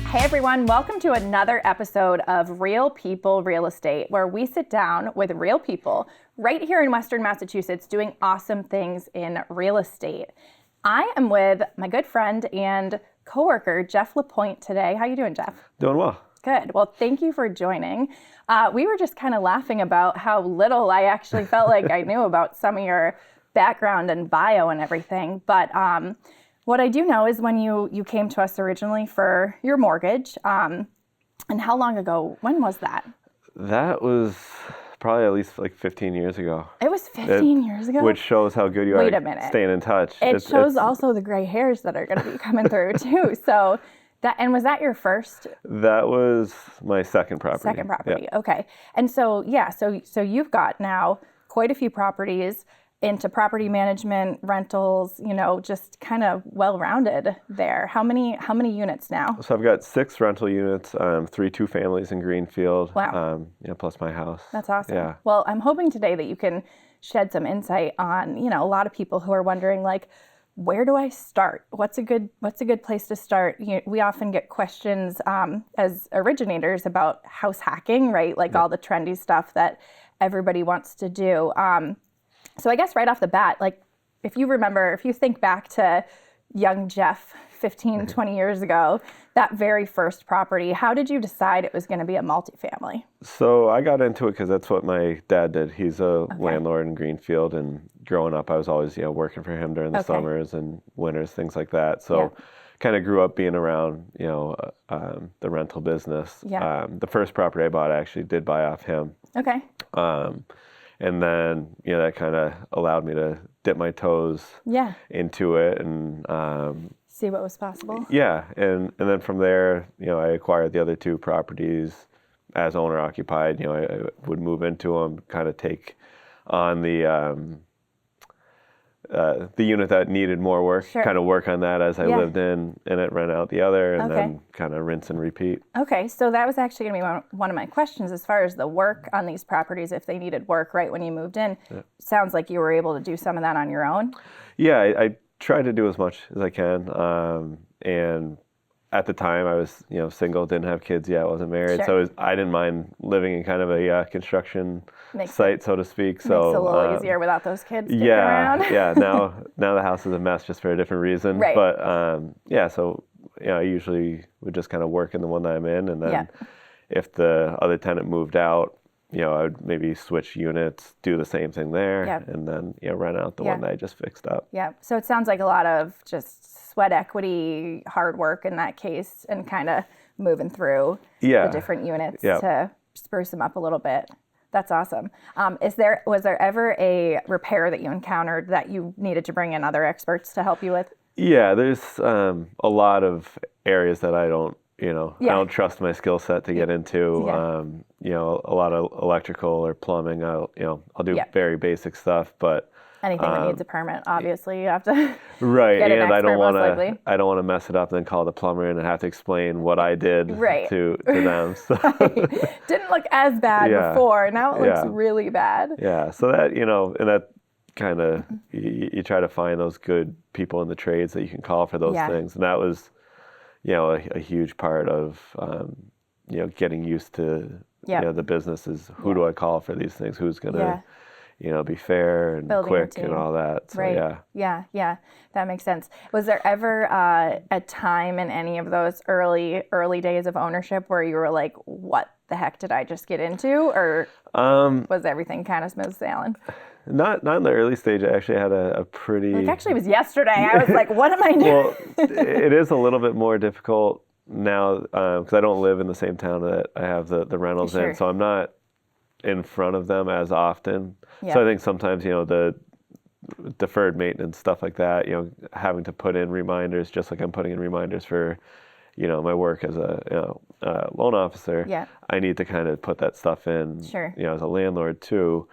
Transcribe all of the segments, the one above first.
Hey everyone, welcome to another episode of Real People Real Estate, where we sit down with real people right here in Western Massachusetts doing awesome things in real estate. I am with my good friend and coworker, Jeff LaPointe today. How you doing, Jeff? Doing well. Good. Well, thank you for joining. We were just kind of laughing about how little I actually felt like I knew about some of your background and bio and everything. But what I do know is when you came to us originally for your mortgage, and how long ago, when was that? That was probably at least like 15 years ago. It was 15 years ago? Which shows how good you Wait are a minute. staying in touch. It shows also the gray hairs that are going to be coming through too. So was that your first? That was my second property. Second property, Yeah. Okay. And so you've got now quite a few properties into property management, rentals, just kind of well-rounded there. How many units now? So I've got 6 rental units, 3 2-families in Greenfield. Wow. Plus my house. That's awesome. Yeah. Well, I'm hoping today that you can shed some insight on, a lot of people who are wondering, like, where do I start? What's a good place to start? We often get questions as originators about house hacking, right? Like all the trendy stuff that everybody wants to do. So I guess right off the bat, like if you think back to young Jeff 15, 20 years ago, that very first property, how did you decide it was going to be a multifamily? So I got into it because that's what my dad did. He's a landlord in Greenfield, and growing up I was always, working for him during the summers and winters, things like that. So kind of grew up being around, the rental business. Yeah. The first property I bought, I actually did buy off him. Okay. And then, that kind of allowed me to dip my toes into it and see what was possible. Yeah, and then from there, I acquired the other 2 properties as owner occupied. I would move into them, kind of take on the unit that needed more work, kind of work on that as I lived in it, rent out the other, and then kind of rinse and repeat. Okay, so that was actually going to be one of my questions as far as the work on these properties, if they needed work right when you moved in. Yeah. Sounds like you were able to do some of that on your own. Yeah, I try to do as much as I can, and at the time I was, single, didn't have kids yet, wasn't married, so I didn't mind living in kind of a construction site, so to speak. So makes it a little easier without those kids sticking around. Yeah. Now the house is a mess just for a different reason. Right. But so I usually would just kind of work in the one that I'm in, and then if the other tenant moved out, I would maybe switch units, do the same thing there, and then rent out the one that I just fixed up. Yeah. So it sounds like a lot of just sweat equity, hard work in that case, and kind of moving through the different units to spruce them up a little bit. That's awesome. Was there ever a repair that you encountered that you needed to bring in other experts to help you with? Yeah, there's a lot of areas that I don't I don't trust my skill set to get into. A lot of electrical or plumbing. I'll do very basic stuff, but anything that needs a permit, obviously, you have to get an and expert, I don't want to mess it up and then call the plumber in and have to explain what I did to them. So. Didn't look as bad before. Now it looks really bad. Yeah. So that and that kind of you try to find those good people in the trades that you can call for those things, and that was a huge part of getting used to the business is who do I call for these things? Who's gonna be fair and building quick and all that. So, Yeah, that makes sense. Was there ever a time in any of those early days of ownership where you were like, what the heck did I just get into? Or was everything kind of smooth sailing? Not in the early stage. I actually had a pretty... actually, it was yesterday. I was like, what am I doing? Well, it is a little bit more difficult now because I don't live in the same town that I have the rentals in. So I'm not in front of them as often. Yeah. So I think sometimes, the deferred maintenance, stuff like that, having to put in reminders, just like I'm putting in reminders for, my work as a loan officer. Yeah. I need to kind of put that stuff in, as a landlord too.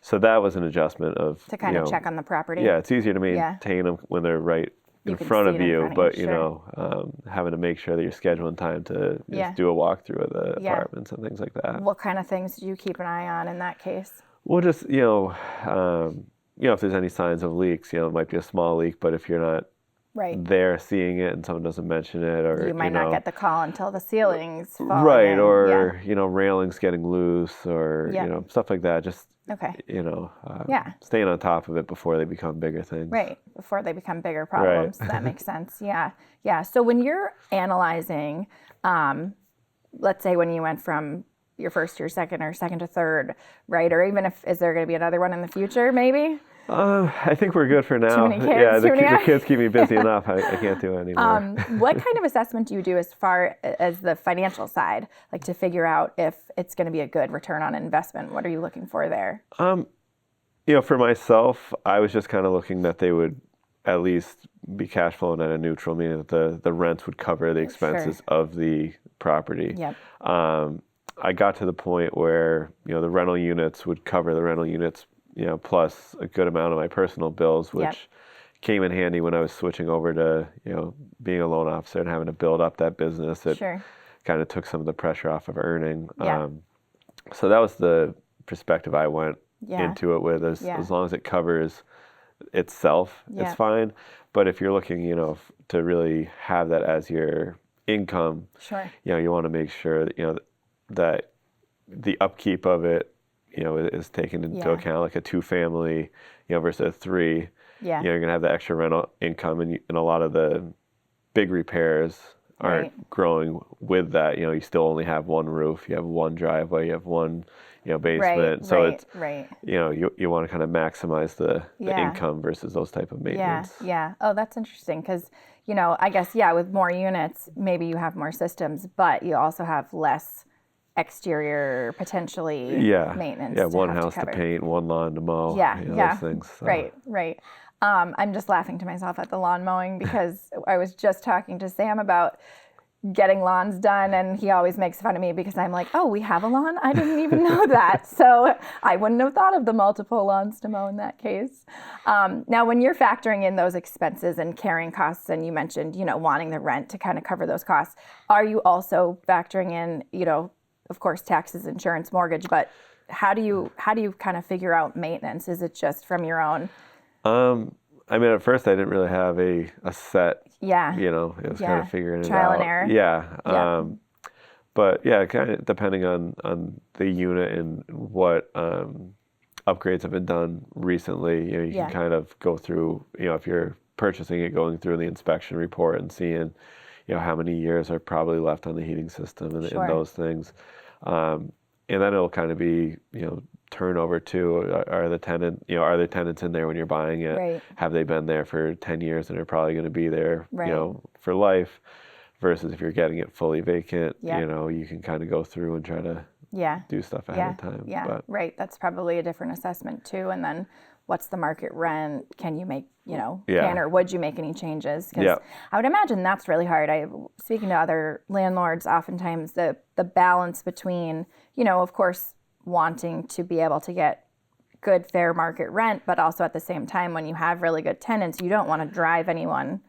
So that was an adjustment of... To kind of check on the property. Yeah, it's easier to maintain them when they're right in front of you, but having to make sure that you're scheduling time to just do a walkthrough of the apartments and things like that. What kind of things do you keep an eye on in that case? Well, just, if there's any signs of leaks, it might be a small leak, but if you're not they're seeing it and someone doesn't mention it, or you might not get the call until the ceiling's falling right, in. or railings getting loose, or stuff like that. Just staying on top of it before they become bigger things. Right, before they become bigger problems. That makes sense. Yeah. So when you're analyzing, let's say when you went from your first to your second, or second to third, right? Or even is there going to be another one in the future, maybe? I think we're good for now. Too many kids, the kids keep me busy enough. I can't do it anymore. What kind of assessment do you do as far as the financial side, like to figure out if it's going to be a good return on investment? What are you looking for there? For myself, I was just kind of looking that they would at least be cash flowing at a neutral, meaning that the rents would cover the expenses of the property. Yep. I got to the point where the rental units would cover the rental units, plus a good amount of my personal bills, which came in handy when I was switching over to being a loan officer and having to build up that business. It kind of took some of the pressure off of earning. So that was the perspective I went into it with. As long as it covers itself, it's fine. But if you're looking, to really have that as your income, you want to make sure that that the upkeep of it, is taken into account, like a 2-family, versus a 3. You're going to have the extra rental income, and a lot of the big repairs aren't growing with that. You still only have one roof, you have one driveway, you have one, basement. You want to kind of maximize the income versus those type of maintenance. Yeah. Oh, that's interesting because, I guess, with more units, maybe you have more systems, but you also have less exterior potentially maintenance. Yeah, one house to paint, one lawn to mow. Those things. So. Right. I'm just laughing to myself at the lawn mowing because I was just talking to Sam about getting lawns done, and he always makes fun of me because I'm like, oh, we have a lawn? I didn't even know that. So I wouldn't have thought of the multiple lawns to mow in that case. Now, when you're factoring in those expenses and carrying costs, and you mentioned, wanting the rent to kind of cover those costs, are you also factoring in, of course, taxes, insurance, mortgage, but how do you kind of figure out maintenance? Is it just from your own? At first I didn't really have a set, it was kind of figuring it out. Trial and error. But kind of depending on the unit and what upgrades have been done recently, you can kind of go through, if you're purchasing it, going through the inspection report and seeing, how many years are probably left on the heating system and those things. And then it'll kind of be, turnover too. Are there tenants in there when you're buying it? Right. Have they been there for 10 years and are probably going to be there, for life? Versus if you're getting it fully vacant, you can kind of go through and try to do stuff ahead of time. But. Right. That's probably a different assessment too. And then what's the market rent? Can you make, can or would you make any changes? Because I would imagine that's really hard. Speaking to other landlords, oftentimes the balance between, of course, wanting to be able to get good, fair market rent, but also at the same time, when you have really good tenants, you don't want to drive anyone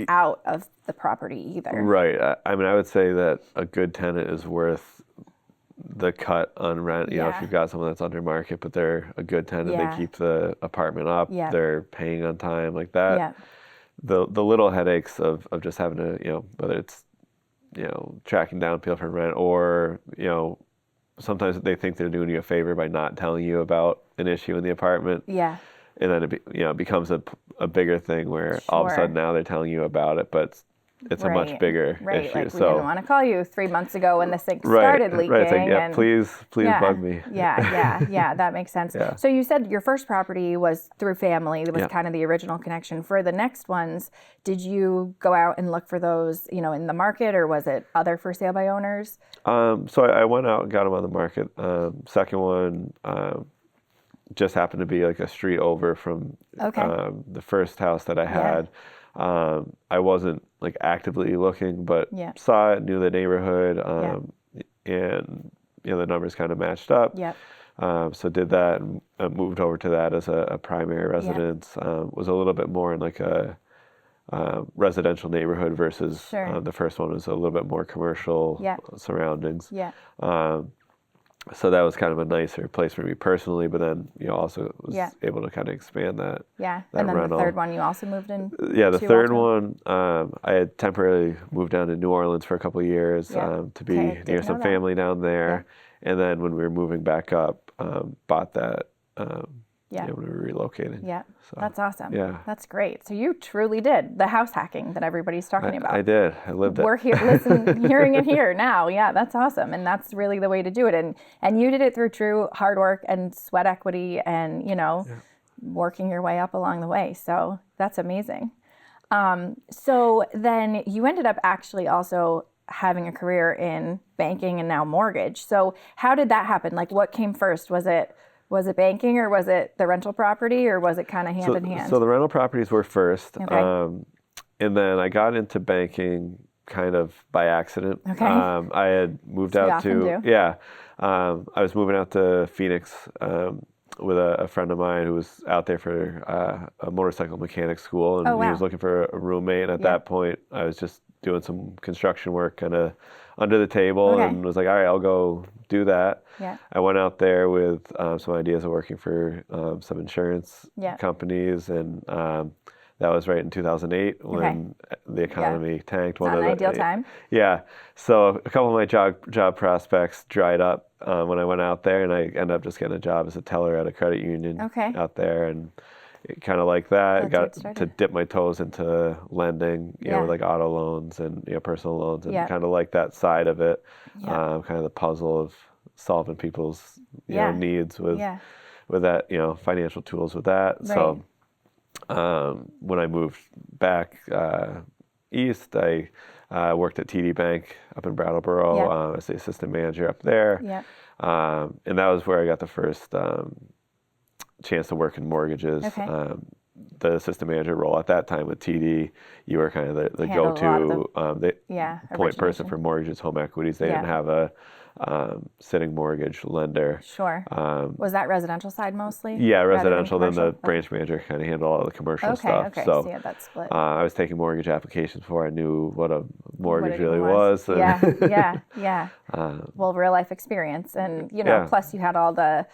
out of the property either. Right. I would say that a good tenant is worth the cut on rent. If you've got someone that's under market, but they're a good tenant, they keep the apartment up, they're paying on time, like that. Yeah. The little headaches of just having to, whether it's, tracking down people for rent, or, sometimes they think they're doing you a favor by not telling you about an issue in the apartment. Yeah. And then it becomes a bigger thing where all of a sudden now they're telling you about it, but it's a much bigger issue. Like, we didn't want to call you 3 months ago when the sink started leaking. Right. It's like, please bug me. Yeah, that makes sense. Yeah. So you said your first property was through family. It was kind of the original connection. For the next ones, did you go out and look for those, in the market, or was it other for sale by owners? So I went out and got them on the market. Second one just happened to be like a street over from the first house that I had. I wasn't like actively looking, but saw it, knew the neighborhood, and the numbers kind of matched up. So did that and moved over to that as a primary residence. Was a little bit more in like a residential neighborhood versus the first one was a little bit more commercial surroundings. So that was kind of a nicer place for me personally, but then also was able to kind of expand that. Yeah, that and then rental. the third one you also moved in. Yeah, the third one, I had temporarily moved down to New Orleans for a couple of years to be near some family down there, and then when we were moving back up, bought that. When we were relocating. Yeah, so, that's awesome. Yeah, that's great. So you truly did the house hacking that everybody's talking about. I did. I lived it. We're here, hearing it here now. Yeah, that's awesome, and that's really the way to do it. And you did it through true hard work and sweat equity, and working your way up along the way. So that's amazing. So then you ended up actually also having a career in banking and now mortgage. So how did that happen? Like, what came first? Was it banking, or was it the rental property, or was it kind of hand in hand? So the rental properties were first, okay. And then I got into banking kind of by accident. Okay. I had moved out to I was moving out to Phoenix with a friend of mine who was out there for a motorcycle mechanic school, and he was looking for a roommate. And at that point, I was just doing some construction work kind of under the table, and was like, all right, I'll go do that. Yeah. I went out there with some ideas of working for some insurance companies, and that was right in 2008 when the economy tanked. Not an ideal time. Yeah. So a couple of my job prospects dried up when I went out there, and I ended up just getting a job as a teller at a credit union out there, and kind of like that. Got to dip my toes into lending, with like auto loans and personal loans, and kind of like that side of it, kind of the puzzle of solving people's needs with that, financial tools with that. Right. So when I moved back east, I worked at TD Bank up in Brattleboro as the assistant manager up there. Yeah. And that was where I got the first chance to work in mortgages. Okay. The assistant manager role at that time with TD, you were kind of the go-to point person for mortgages, home equities. They didn't have a sitting mortgage lender. Sure. Was that residential side mostly? Yeah, residential. Then the branch manager kind of handled all the commercial stuff. Okay. So you had that split. I was taking mortgage applications before I knew what a mortgage really was. Yeah. Well, real life experience, and plus you had all the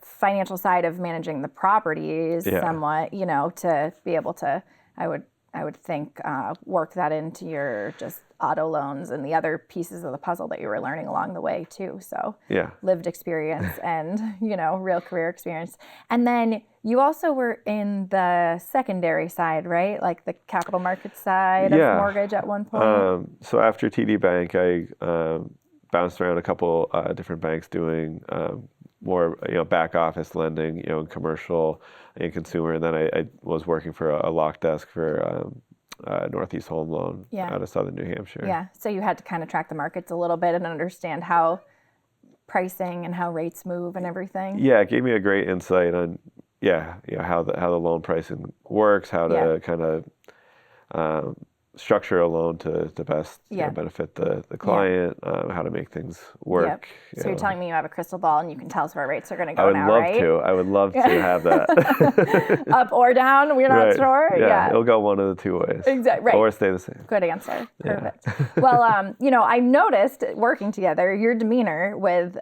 financial side of managing the properties somewhat, to be able to, I would think, work that into your just auto loans and the other pieces of the puzzle that you were learning along the way too. So lived experience and, real career experience. And then you also were in the secondary side, right? Like the capital markets side of mortgage at one point. So after TD Bank, I bounced around a couple different banks doing more, back office lending, in commercial and consumer. And then I was working for a lock desk for Northeast Home Loan out of Southern New Hampshire. Yeah. So you had to kind of track the markets a little bit and understand how pricing and how rates move and everything. Yeah, it gave me a great insight on how the loan pricing works, how to kind of structure a loan to best benefit the client, how to make things work. Yep. So you're telling me you have a crystal ball and you can tell us where rates are going to go now, right? I would love to have that. Up or down, we're not sure. Yeah, it'll go one of the two ways. Exactly. Right. Or stay the same. Good answer. Perfect. Well, I noticed working together, your demeanor with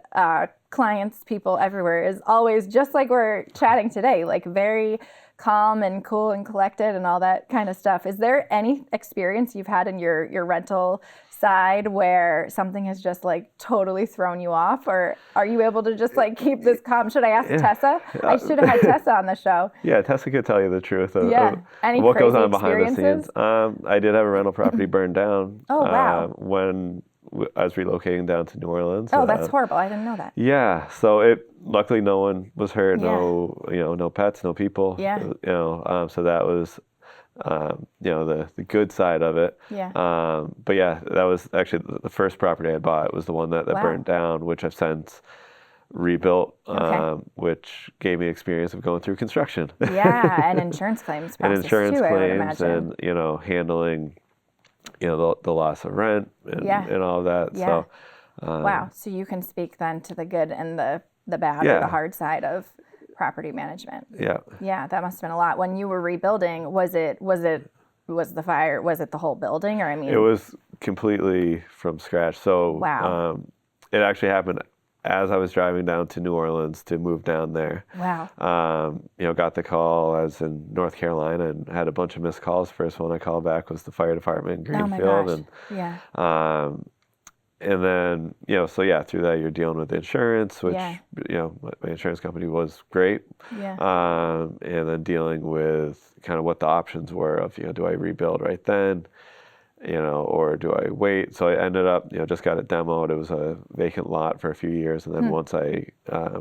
clients, people everywhere is always just like we're chatting today, like very calm and cool and collected and all that kind of stuff. Is there any experience you've had in your rental side where something has just like totally thrown you off, or are you able to just like keep this calm? Should I ask Tessa? I should have had Tessa on the show. Yeah, Tessa could tell you the truth of Any what goes on behind the scenes. I did have a rental property burned down. Oh, wow. When I was relocating down to New Orleans. Oh, that's horrible. I didn't know that. Yeah. So luckily no one was hurt. No pets, no people. Yeah. So that was, the good side of it. Yeah. But that was actually the first property I bought was the one that burned down, which I've since rebuilt, which gave me experience of going through construction. Yeah, and insurance claims process too, I would imagine. And, handling the loss of rent and all of that. Yeah. So, wow. So you can speak then to the good and the bad or the hard side of property management. Yeah. Yeah, that must have been a lot. When you were rebuilding, was the fire, was it the whole building, or It was completely from scratch. So wow. It actually happened as I was driving down to New Orleans to move down there. Wow. Got the call. I was in North Carolina and had a bunch of missed calls. First one I called back was the fire department in Greenfield. Oh my gosh. Yeah. And then, so yeah, through that you're dealing with insurance, which, Yeah. My insurance company was great. Yeah. And then dealing with kind of what the options were of, do I rebuild right then, or do I wait? So I ended up, just got it demoed. It was a vacant lot for a few years. And then once I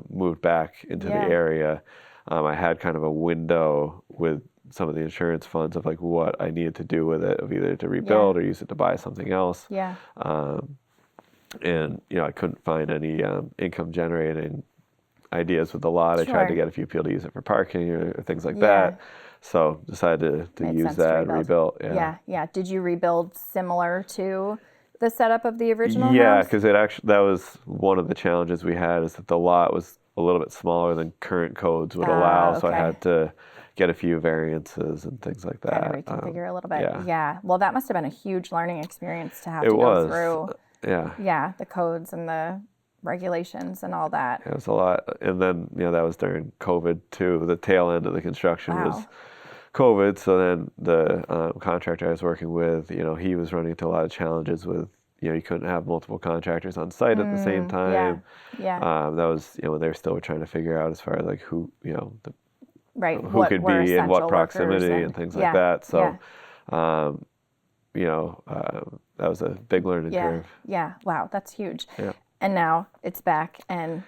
moved back into the area, I had kind of a window with some of the insurance funds of like what I needed to do with it, of either to rebuild or use it to buy something else. Yeah. And, I couldn't find any income generating ideas with the lot. Sure. I tried to get a few people to use it for parking or things like that. So decided to Made use sense that to and rebuild. Yeah. Yeah. Did you rebuild similar to the setup of the original Yeah, house? because that was one of the challenges we had, is that the lot was a little bit smaller than current codes would allow. So I had to get a few variances and things like that. Kind of reconfigure a little bit. Yeah. Yeah. Well, that must have been a huge learning experience to have It to was. go through. Yeah. Yeah, the codes and the regulations and all that. It was a lot. And then, that was during COVID too. The tail end of the construction was COVID. So then the contractor I was working with, he was running into a lot of challenges with, you couldn't have multiple contractors on site at the same time. Yeah. That was, when they were still trying to figure out as far as like who, who What could were be in what essential proximity workers and things like that. So, that was a big learning curve. Yeah. Wow, that's huge. Yeah. And now it's back and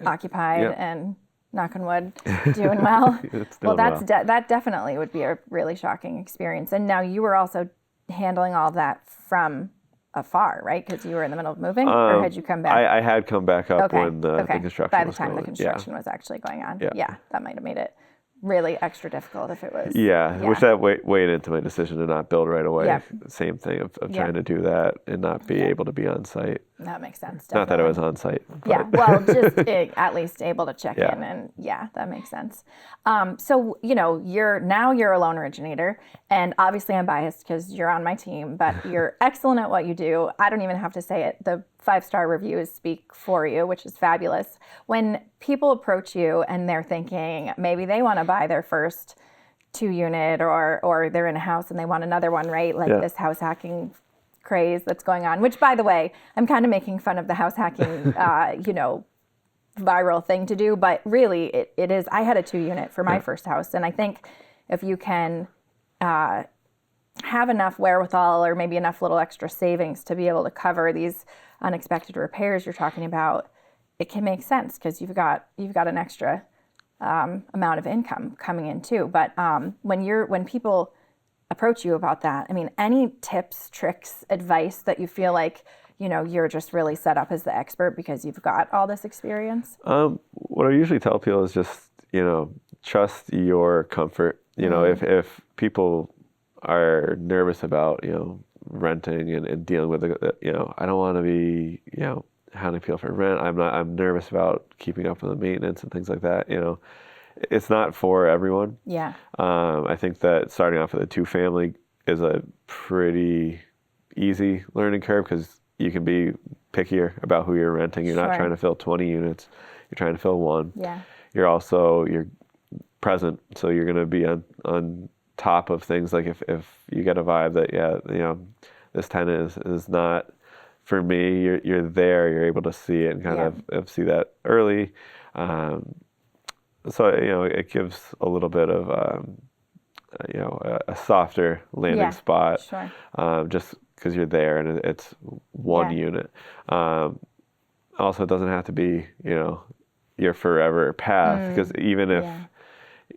occupied and knock on wood, doing well. Well, that definitely would be a really shocking experience. And now you were also handling all of that from afar, right? Because you were in the middle of moving, or had you come back? I had come back up when the construction By the was time going. the construction was actually going on. Yeah. That might have made it really extra difficult if it was. Which that weighed into my decision to not build right away. Yeah. Same thing of trying to do that and not be able to be on site. That makes sense. Not that I was on site. Yeah, well, just at least able to check in, and that makes sense. So you're a loan originator, and obviously I'm biased because you're on my team, but you're excellent at what you do. I don't even have to say it. The 5-star reviews speak for you, which is fabulous. When people approach you and they're thinking maybe they want to buy their first 2-unit, or they're in a house and they want another one, right? Like this house hacking craze that's going on, which, by the way, I'm kind of making fun of the house hacking, viral thing to do, but really it is. I had a 2-unit for my first house, and I think if you can have enough wherewithal, or maybe enough little extra savings to be able to cover these unexpected repairs you're talking about, it can make sense because you've got an extra amount of income coming in too. But when people approach you about that, I mean, any tips, tricks, advice that you feel like you're just really set up as the expert because you've got all this experience? What I usually tell people is just trust your comfort. If people are nervous about renting and dealing with I don't want to be hounding people for rent. I'm nervous about keeping up with the maintenance and things like that. It's not for everyone. Yeah. I think that starting off with a 2-family is a pretty easy learning curve because you can be pickier about who you're renting. You're not trying to fill 20 units. You're trying to fill 1. Yeah. You're present, so you're going to be on top of things. Like if you get a vibe that this tenant is not for me, you're there. You're able to see it and kind of see that early. So it gives a little bit of a softer landing spot. Sure. Just because you're there and it's 1 unit. Also, it doesn't have to be your forever path, because even if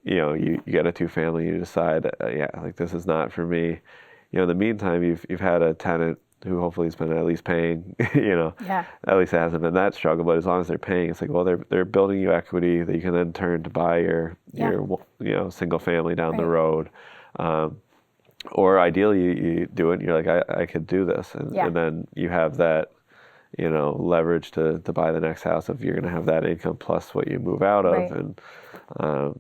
you get a 2-family, you decide like this is not for me. In the meantime, you've had a tenant who hopefully has been at least paying. At least it hasn't been that struggle. But as long as they're paying, it's like, well, they're building you equity that you can then turn to buy your single family down the road. Or ideally, you do it and you're like, I could do this. And then you have that, leverage to buy the next house if you're going to have that income plus what you move out of. Right. And, I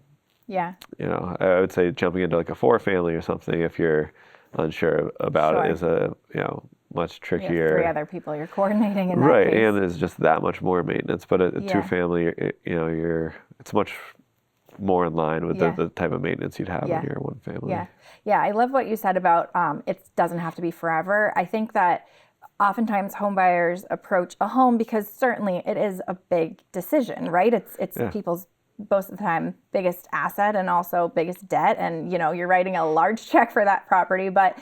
would say jumping into like a 4-family or something if you're unsure about it is much trickier. You have 3 other people you're coordinating in that right, case. and there's just that much more maintenance. But a 2-family, it's much more in line with the type of maintenance you'd have when you're a 1-family. Yeah, I love what you said about it doesn't have to be forever. I think that oftentimes home buyers approach a home because certainly it is a big decision, right? It's people's most of the time biggest asset and also biggest debt, and you're writing a large check for that property, but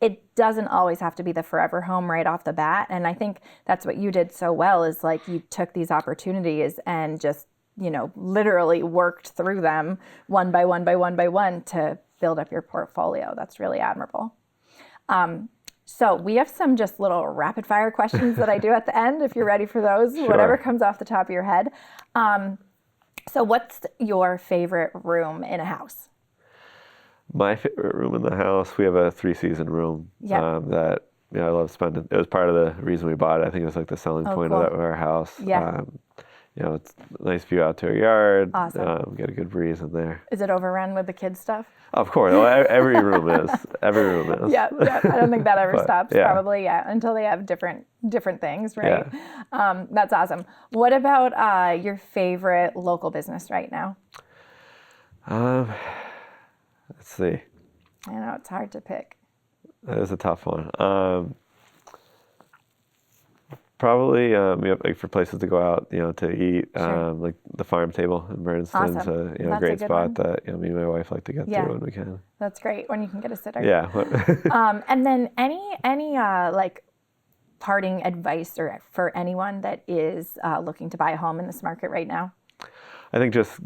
it doesn't always have to be the forever home right off the bat. And I think that's what you did so well, is like you took these opportunities and just literally worked through them one by one to build up your portfolio. That's really admirable. So we have some just little rapid fire questions that I do at the end, if you're ready for those, Sure. Whatever comes off the top of your head. So what's your favorite room in a house? My favorite room in the house, we have a 3-season room that I love spending. It was part of the reason we bought it. I think it was like the selling point cool. of our house. Yeah. It's a nice view out to our yard. Awesome. Get a good breeze in there. Is it overrun with the kids' stuff? Of course. Every room is. Every room is. Yeah. I don't think that ever stops, yeah. probably, until they have different things, right? Yeah. That's awesome. What about your favorite local business right now? Let's see. I know, it's hard to pick. That is a tough one. Probably, like for places to go out, to eat, Sure. like the Farm Table in Burnston's Awesome. a great spot that me and my wife like to get to when we can. That's great when you can get a sitter. Yeah. And then any like parting advice for anyone that is looking to buy a home in this market right now? I think just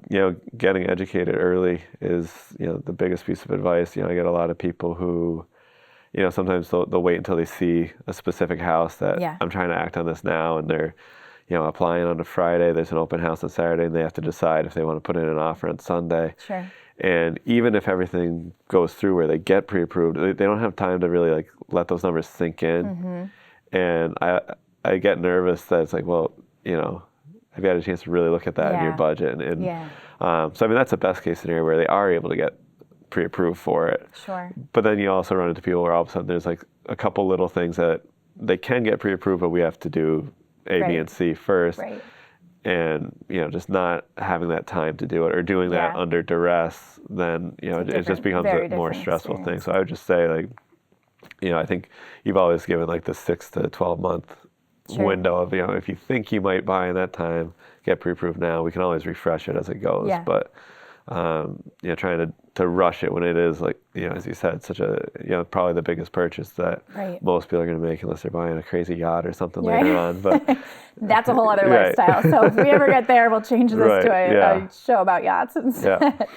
getting educated early is the biggest piece of advice. I get a lot of people who sometimes they'll wait until they see a specific house that I'm trying to act on this now, and they're applying on a Friday. There's an open house on Saturday, and they have to decide if they want to put in an offer on Sunday. Sure. And even if everything goes through where they get pre-approved, they don't have time to really like let those numbers sink in. Mm-hmm. And I get nervous that it's like, well, have you had a chance to really look at that in your budget? So I mean, that's a best case scenario where they are able to get pre-approved for it. Sure. But then you also run into people where all of a sudden there's like a couple little things that they can get pre-approved, but we have to do A, B, and C first. Right. And just not having that time to do it, or doing that under duress, then it just becomes a more stressful thing. So I would just say, like, I think you've always given like the 6 to 12 month window of if you think you might buy in that time, get pre-approved now. We can always refresh it as it goes. But trying to rush it when it is, like, as you said, such a, probably the biggest purchase that most people are going to make, unless they're buying a crazy yacht or something later on. But that's a whole other lifestyle. So if we ever get there, we'll change this to a show about yachts instead.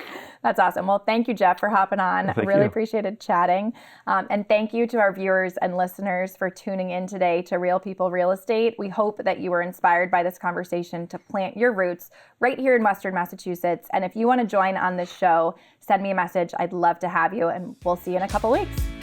That's awesome. Well, thank you, Jeff, for hopping on. Really appreciated chatting. And thank you to our viewers and listeners for tuning in today to Real People Real Estate. We hope that you were inspired by this conversation to plant your roots right here in Western Massachusetts. And if you want to join on this show, send me a message. I'd love to have you, and we'll see you in a couple weeks.